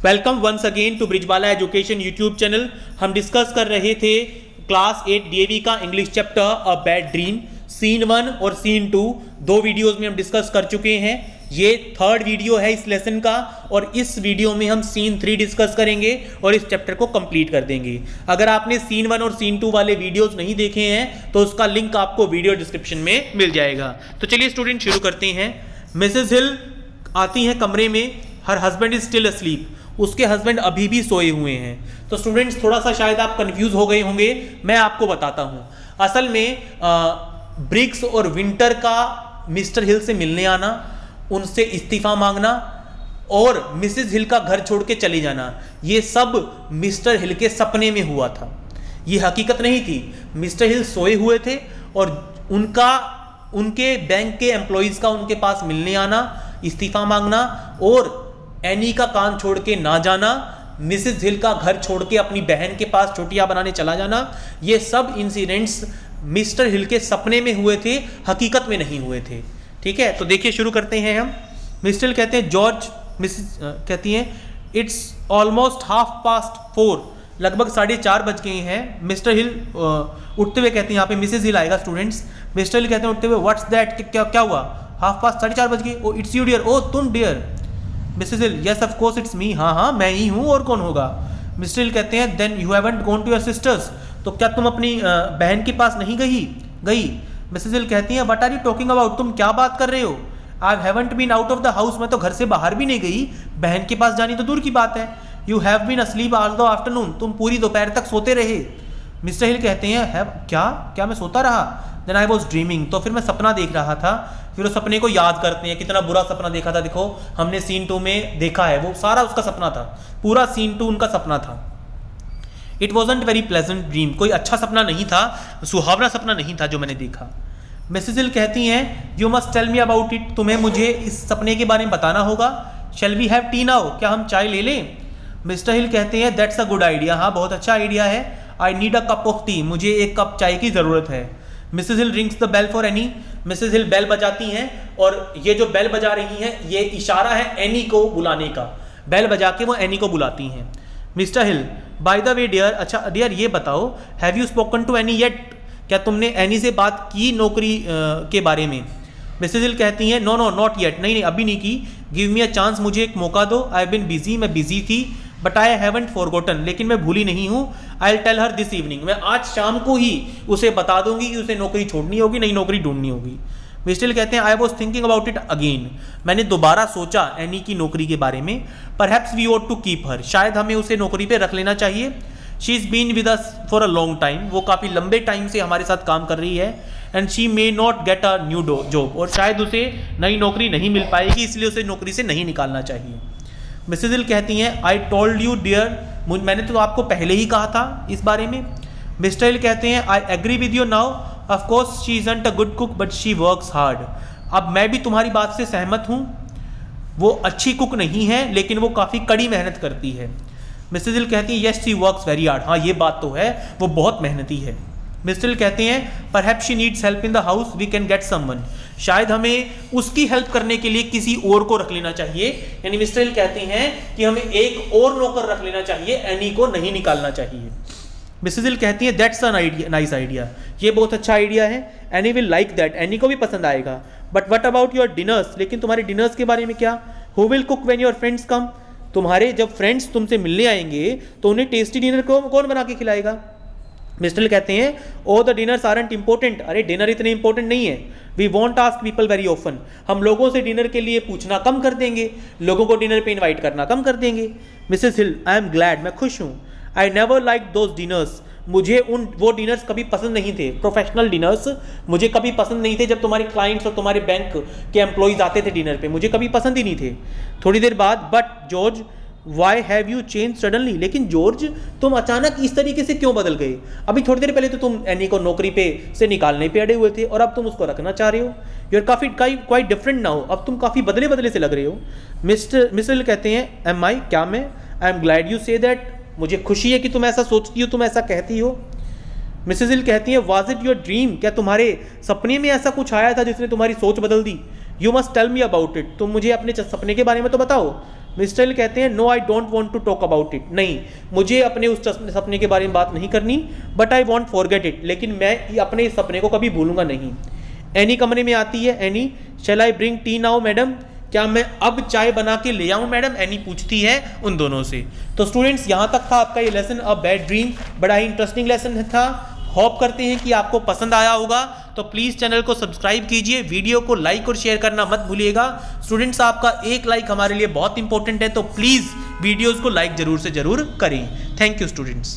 Welcome once again to Brijbala education YouTube channel. हम discuss कर रहे थे क्लास 8 डीएवी का English chapter a bad dream. Scene 1 और सीन 2 दो वीडियोस में हम डिस्कस कर चुके हैं। ये थर्ड वीडियो है इस लेसन का और इस वीडियो में हम सीन 3 डिस्कस करेंगे और इस चैप्टर को कंप्लीट कर देंगे। अगर आपने सीन 1 और सीन 2 वाले वीडियोस नहीं देखे हैं तो उसका लिंक आपको वीडियो डिस्क्रिप्शन में मिल जाएगा। तो चलिए स्टूडेंट शुरू करते हैं। मिसेस हिल आती हैं कमरे में। Her husband is still asleep. उसके हस्बैंड अभी भी सोए हुए हैं। तो स्टूडेंट्स थोड़ा सा शायद आप कंफ्यूज हो गए होंगे, मैं आपको बताता हूं। असल में ब्रिग्स और विंटर का मिस्टर हिल से मिलने आना, उनसे इस्तीफा मांगना और मिसेस हिल का घर छोड़ के चले जाना, ये सब मिस्टर हिल के सपने में हुआ था। ये हकीकत नहीं थी। मिस्टर हिल सोए हुए थे और उनके बैंक के एम्प्लॉयज का उनके पास मिलने आना, इस्तीफा मांगना और एनी का कान छोड़ के ना जाना, मिसेस हिल का घर छोड़ के अपनी बहन के पास चोटियां बनाने चला जाना, ये सब इंसिडेंट्स मिस्टर हिल के सपने में हुए थे, हकीकत में नहीं हुए थे। ठीक है, तो देखिए शुरू करते हैं हम। मिस्टर हिल कहते हैं जॉर्ज, मिसेस कहती हैं इट्स ऑलमोस्ट 4:30, लगभग 4:30 बज गए हैं। मिस्टर हिल उठते हुए कहते हैं, यहाँ पे मिसेस हिल आएगा स्टूडेंट्स। मिस्टर हिल कहते हैं उठते हुए व्हाट्स दैट, क्या हुआ? 4:30 बज गए। ओ इट्स यू डियर, ओ तुम dear. Mrs Hill yes of course it's me, हाँ मैं ही हूँ और कौन होगा। मिस्टर हिल कहते हैं then you haven't gone to your sisters, तो क्या तुम अपनी बहन के पास नहीं गई। मिसेस हिल कहती हैं what are you talking about, तुम क्या बात कर रहे हो। I haven't been out of the house, मैं तो घर से बाहर भी नहीं गई, बहन के पास जानी तो दूर की बात है। You have been asleep all the afternoon, तुम पूरी दोपहर तक सोते रहे। मिस्टर हिल कहते हैं क्या मैं सोता रहा। देन आई वॉज ड्रीमिंग, तो फिर मैं सपना देख रहा था। फिर उस सपने को याद करते हैं, कितना बुरा सपना देखा था। देखो हमने सीन 2 में देखा है, वो सारा उसका सपना था, पूरा सीन 2 उनका सपना था। It wasn't very pleasant dream, कोई अच्छा सपना नहीं था, सुहावना सपना नहीं था जो मैंने देखा। मिसेस हिल कहती हैं you must tell me about it, तुम्हें मुझे इस सपने के बारे में बताना होगा। Shall we have tea now, क्या हम चाय ले लें। मिस्टर हिल कहते हैं दैट्स अ गुड आइडिया, हाँ बहुत अच्छा आइडिया है। I need a cup of tea, मुझे एक कप चाय की ज़रूरत है। Mrs Hill rings the bell for Annie, Mrs Hill bell बजाती हैं और ये जो बेल बजा रही हैं ये इशारा है एनी को बुलाने का। बेल बजा के वो एनी को बुलाती हैं। Mr Hill by the way dear, अच्छा डियर ये बताओ have you spoken to Annie yet, क्या तुमने एनी से बात की नौकरी के बारे में। मिसेस हिल कहती हैं नो नॉट येट, नहीं अभी नहीं की। गिव मी अ चांस, मुझे एक मौका दो। आई हैव बीन बिजी, मैं बिजी थी। बट आई हैवंट फॉरगॉटन, लेकिन मैं भूली नहीं हूँ। I will tell her this evening, मैं आज शाम को ही उसे बता दूंगी कि उसे नौकरी छोड़नी होगी, नई नौकरी ढूंढनी होगी। मिस्टर हिल कहते हैं I was thinking about it again, मैंने दोबारा सोचा एनी की नौकरी के बारे में। Perhaps we ought to keep her, शायद हमें उसे नौकरी पे रख लेना चाहिए। She is been with us for a long time, वो काफ़ी लंबे टाइम से हमारे साथ काम कर रही है। And she may not get a new job, और शायद उसे नई नौकरी नहीं मिल पाएगी, इसलिए उसे नौकरी से नहीं निकालना चाहिए। मिसेस हिल कहती हैं आई टोल्ड यू डियर, मैंने तो आपको पहले ही कहा था इस बारे में। मिस्टर हिल कहते हैं I agree with you now, of course she isn't a good cook but she works hard, अब मैं भी तुम्हारी बात से सहमत हूँ, वो अच्छी कुक नहीं है लेकिन वो काफ़ी कड़ी मेहनत करती है। मिसेस हिल कहती है yes she works very hard, हाँ ये बात तो है, वो बहुत मेहनती है। मिस्टर हिल कहते हैं perhaps she needs help in the house, we can get someone, शायद हमें उसकी हेल्प करने के लिए किसी और को रख लेना चाहिए। यानी मिस्टर हिल कहते हैं कि हमें एक और नौकर रख लेना चाहिए, एनी को नहीं निकालना चाहिए। मिसेस हिल कहती है दैट्स अ नाइस आइडिया, ये बहुत अच्छा आइडिया है। Annie will like that, Annie को भी पसंद आएगा। But what about your dinners, लेकिन तुम्हारे डिनर्स के बारे में क्या। Who will cook when your friends come, तुम्हारे जब फ्रेंड्स तुमसे मिलने आएंगे तो उन्हें टेस्टी डिनर को कौन बना के खिलाएगा। मिस्टर हिल कहते हैं oh the dinners aren't important, अरे डिनर इतने इंपॉर्टेंट नहीं है। We won't ask people very often, हम लोगों से डिनर के लिए पूछना कम कर देंगे, लोगों को डिनर पे इनवाइट करना कम कर देंगे। Mrs hill I am glad, मैं खुश हूँ। I never like those dinners, मुझे वो डिनर्स कभी पसंद नहीं थे, प्रोफेशनल डिनर्स मुझे कभी पसंद नहीं थे। जब तुम्हारे क्लाइंट्स और तुम्हारे बैंक के एम्प्लॉयज आते थे डिनर पे, मुझे कभी पसंद ही नहीं थे। थोड़ी देर बाद but George why have you change suddenly, लेकिन जॉर्ज तुम अचानक इस तरीके से क्यों बदल गए। अभी थोड़ी देर पहले तो तुम एनी को नौकरी पे से निकालने पे अड़े हुए थे और अब तुम उसको रखना चाह रहे हो। यू आर काफ़ी क्वाइट डिफरेंट नाउ, अब तुम काफ़ी बदले से लग रहे हो। मिस्टर कहते हैं एम आई, क्या मैं, I am glad you say that, मुझे खुशी है कि तुम ऐसा सोचती हो, तुम ऐसा कहती हो। मिसेस हिल कहती है वाज इट योर ड्रीम, क्या तुम्हारे सपने में ऐसा कुछ आया था जिसने तुम्हारी सोच बदल दी। You must tell me about it, तुम मुझे अपने सपने के बारे में तो बताओ। मिस्टर एल कहते हैं no I don't want to talk about it, नहीं मुझे अपने उस सपने के बारे में बात नहीं करनी, but I want forget it, लेकिन मैं अपने इस सपने को कभी भूलूंगा नहीं। एनी कमरे में आती है, Annie shall I bring tea now madam, क्या मैं अब चाय बना के ले आऊं मैडम, एनी पूछती है उन दोनों से। तो स्टूडेंट्स यहाँ तक था आपका ये लेसन अ बैड ड्रीम, बड़ा ही इंटरेस्टिंग लेसन था। होप करते हैं कि आपको पसंद आया होगा, तो प्लीज़ चैनल को सब्सक्राइब कीजिए, वीडियो को लाइक और शेयर करना मत भूलिएगा। स्टूडेंट्स आपका एक लाइक हमारे लिए बहुत इंपॉर्टेंट है, तो प्लीज़ वीडियोज़ को लाइक जरूर से जरूर करें। Thank you students.